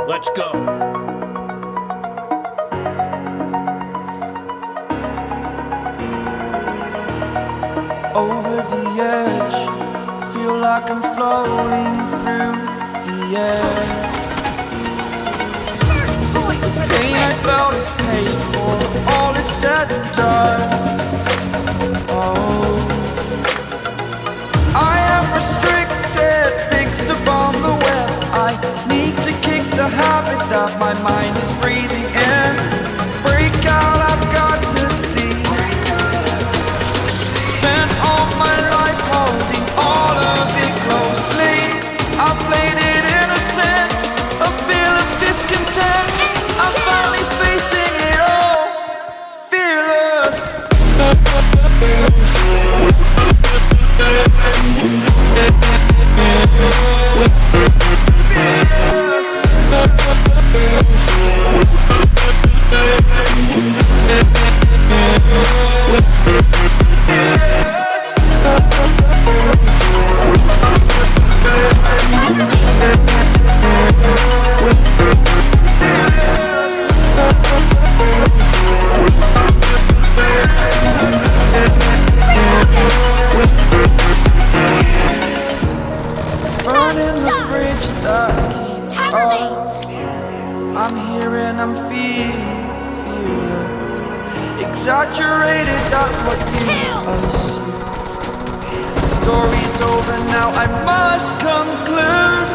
Let's go. Over the edge, feel like I'm floating through the air. Pain I felt is paid for, all is said and done. Oh, I am restricted, fixed upon the web. I need to kick the habit that my mind is breathing in. Break out, I've got to see. Spent all my life holding all of it closely. I played it innocent, a feel of discontent. I'm finally facing it all, fearless. Burning the bridge that keeps us. I'm here and I'm feeling fearless. Exaggerated, that's what you assume. The story's over now, I must conclude.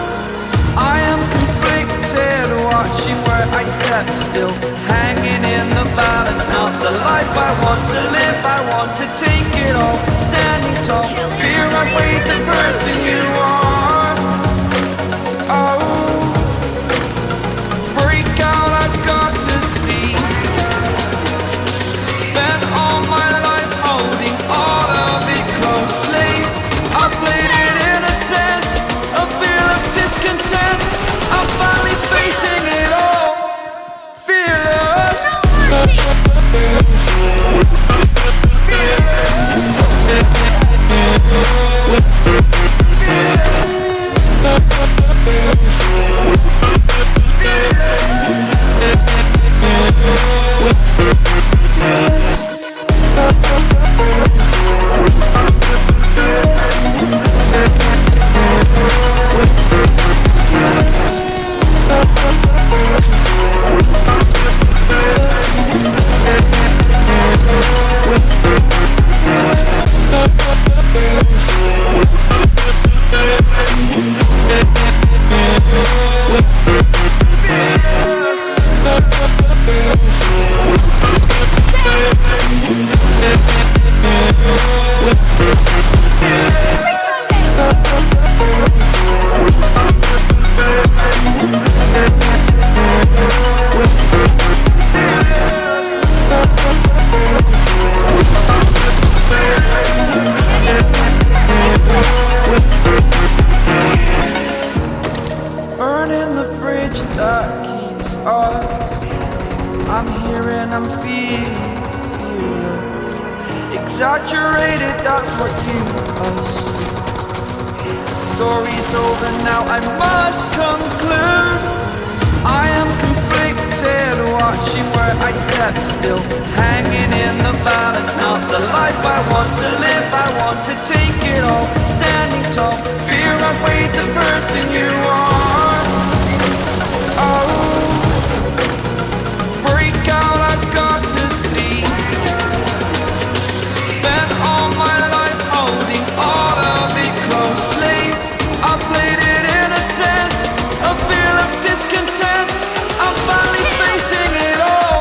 I am conflicted, watching where I step still, hanging in the balance. Not the life I want to live, I want to take it all. Standing tall, fear I weighed the person you are. Oh, break out, I've got to see. Spent all my life holding all of it closely. I played it innocent, a feel of discontent. I'm finally facing it all, fearless. Burning the bridge that keeps us. I'm here and I'm feeling fearless. Exaggerated, that's what you assume. The story's over now, I must conclude. I am conflicted, watching where I step still, hanging in the balance. Not the life I want to live, I want to take it all. Standing tall, fear I weighed the person you are. Oh, break out, I've got to see. Spent all my life holding all of it closely. I played it innocent, a feel of discontent. I'm finally facing it all,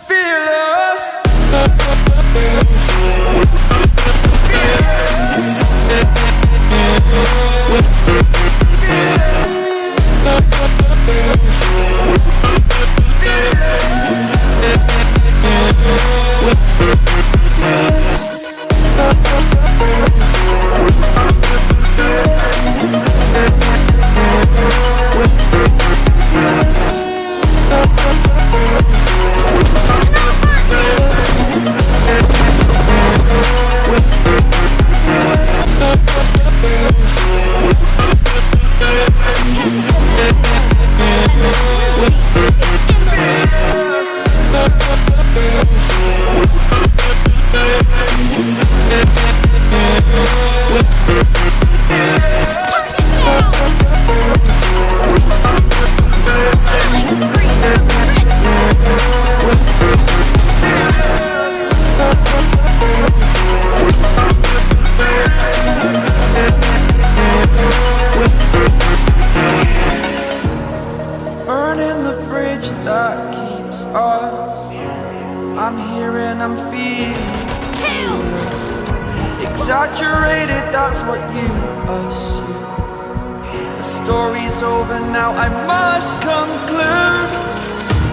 fearless. Fearless. exaggerated, that's what you assume. The story's over now, I must conclude.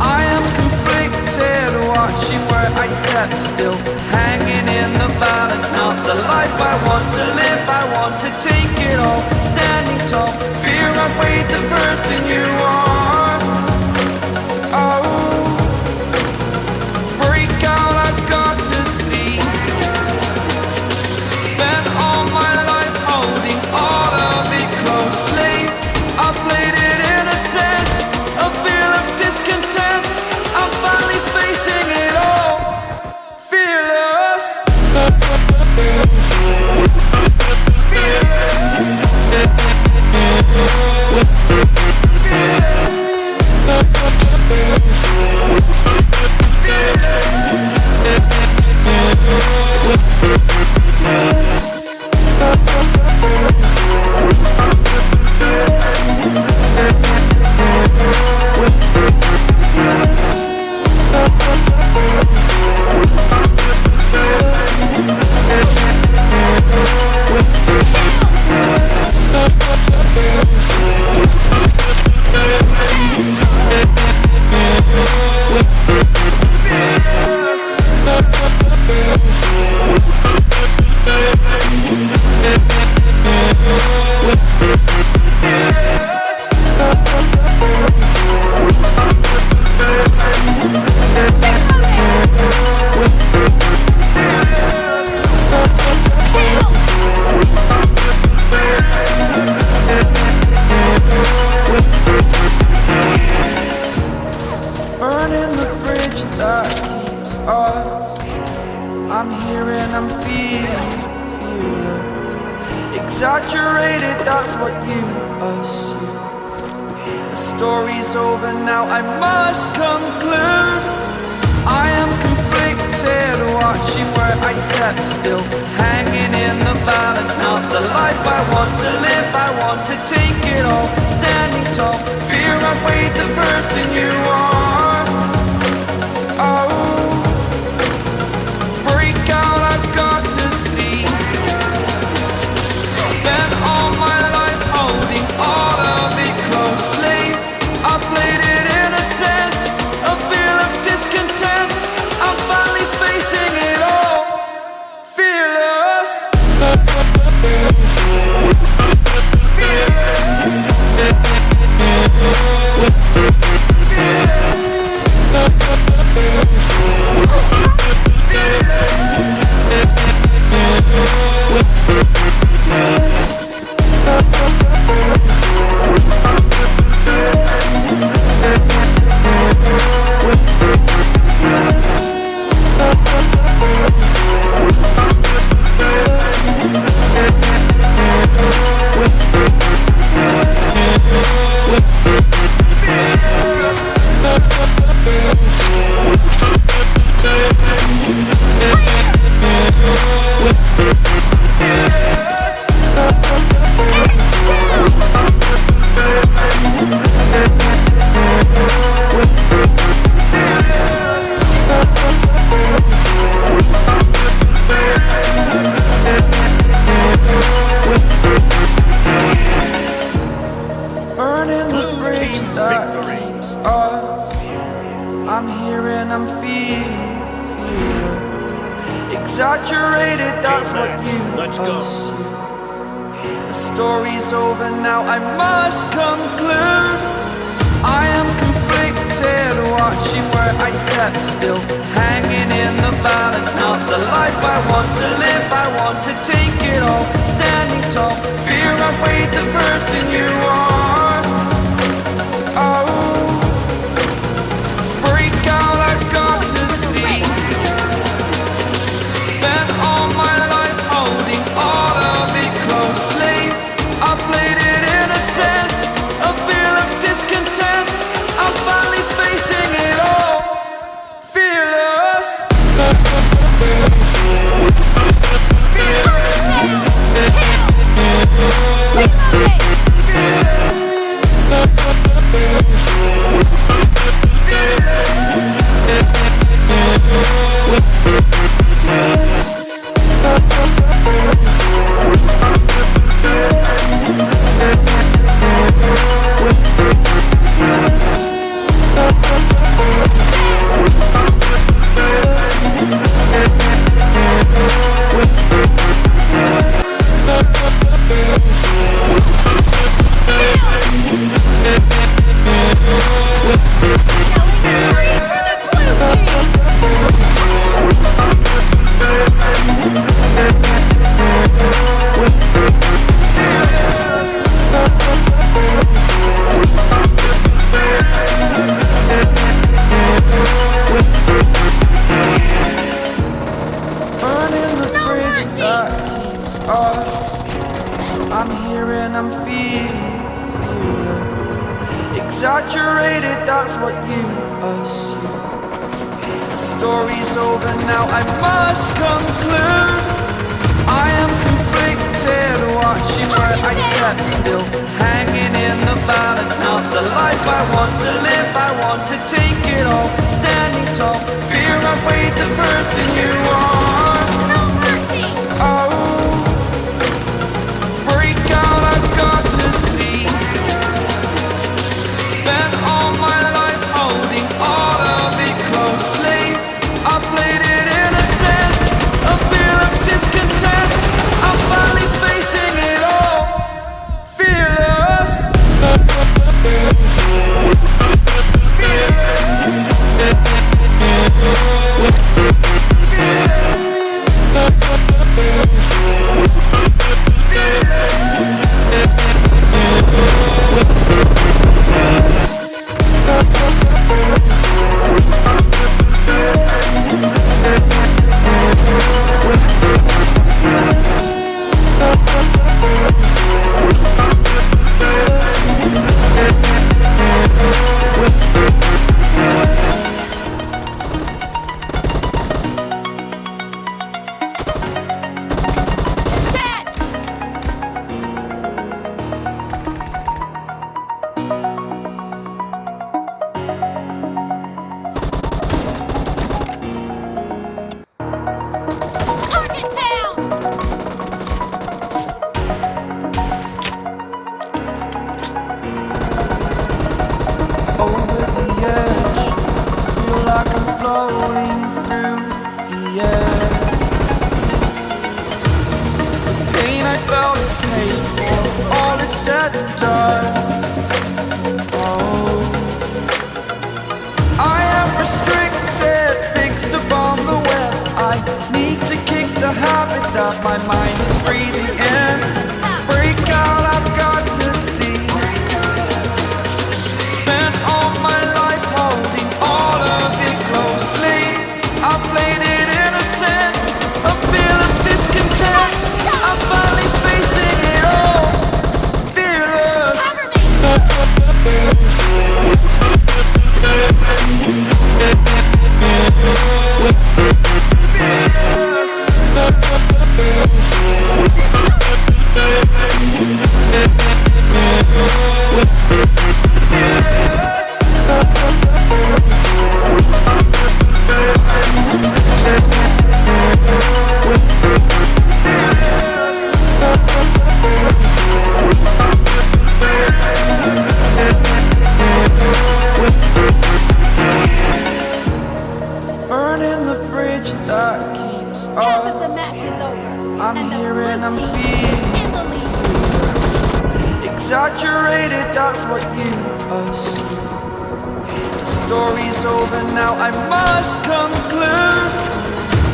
I am conflicted, watching where I step still, hanging in the balance. Not the life I want to live, I want to take it all. Standing tall, fear I've weighed the person you are. Oh, break out, I've got to see. Spent all my life holding all of it closely. I played it innocent, a feel of discontent. I'm finally facing it all, fearless. Burning the bridge that keeps us. I'm here and I'm feeling fearless. Exaggerated, that's what you assume. The story's over now, I must conclude. I am conflicted, watching where I step still, hanging in the balance. Not the life I want to live, I want to take it all. Standing tall, fear I've weighed the person you are. Oh, break out, I've got to see. Spent all my life holding all of it closely. I played it innocent, a feel of discontent. I'm finally facing it all, fearless. Burning the bridge that keeps us. I'm here and I'm feeling fearless. Exaggerated, that's what you assume. The story's over now, I must conclude. I am conflicted, watching where I step still, hanging in the balance. Not the life I want to live, I want to take it all. Standing tall, fear I've weighed the person you are. Oh, break out, I've got to see. Spent all my life holding all of it closely. I played it innocent, a feel of discontent. I'm finally facing it all, fearless. Fearless. exaggerated, that's what you assume. The story's over now, I must conclude. I am conflicted, watching where I step still, hanging in the balance. Not the life I want to live, I want to take it all, standing tall. Fear I weighed the person you are. No mercy! Oh, break out, I've got to see. Spent all my life holding all of it closely. I played it innocent, a feel of discontent. I'm finally facing it all, fearless. Target down! Over the edge, feel like I'm floating through the air. The pain I felt is paid for, all is said and done. Oh, I am restricted, fixed upon the web. I need to kick the habit that my mind is breathing in. Break out, I've got to see. Spent all my life holding all of it closely. I played it innocent, a feel of discontent. I'm finally facing it all, fearless. Burning the bridge that keeps Half of the us. match is over. I'm and the here and I'm blue team feeling is in the lead. exaggerated, that's what you assume. The story's over now, I must conclude.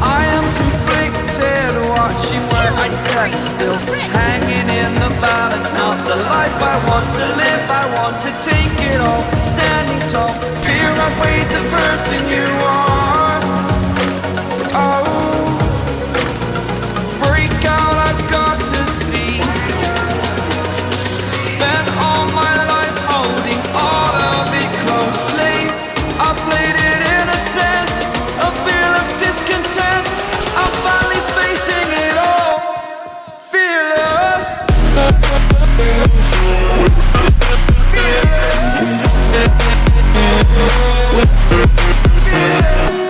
I am conflicted, watching where I step still, hanging in the balance. Not the life I want to live, I want to take it all, standing tall. Fear I weighed the person you are. Oh, break out, I've got to see. Spent all my life holding all of it closely. I played it innocent, a feel of discontent. I'm finally facing it all, fearless. Fearless.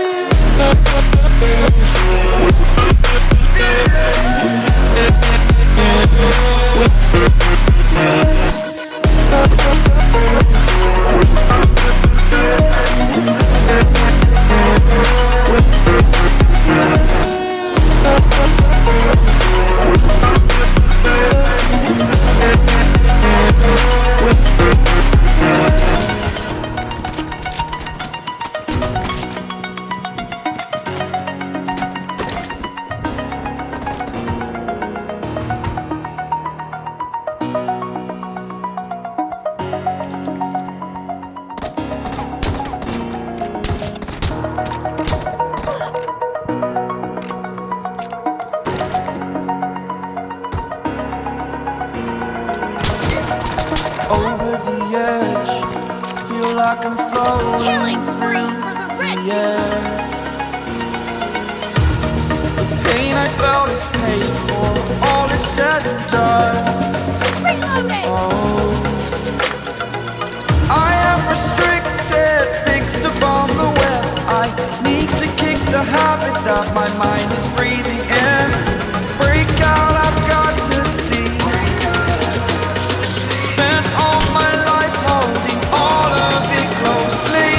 like I'm floating Killing spree through for the rich. the air. The pain I felt is paid for, all is said and done. Reloading. Oh, I am restricted, fixed upon the web. I need to kick the habit that my mind is breathing in. Break out, I've got to see. Spent all my life holding all of it closely.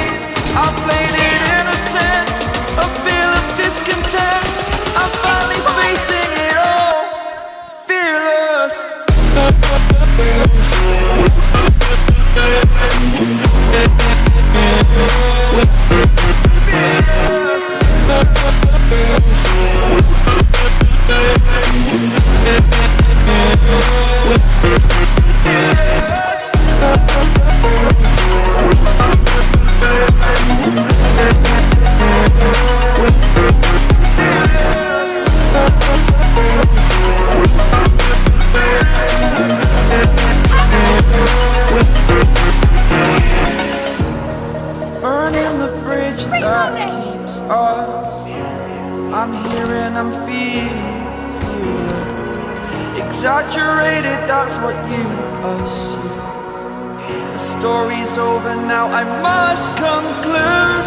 I played it innocent, a feel of discontent. I'm finally facing it all, fearless. Burning the bridge that keeps us. I'm here and I'm feeling exaggerated, that's what you assume. The story's over now, I must conclude.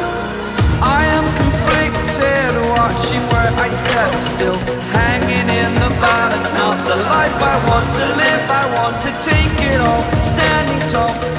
I am conflicted, watching where I step still, hanging in the balance. Not the life I want to live, I want to take it all, standing tall.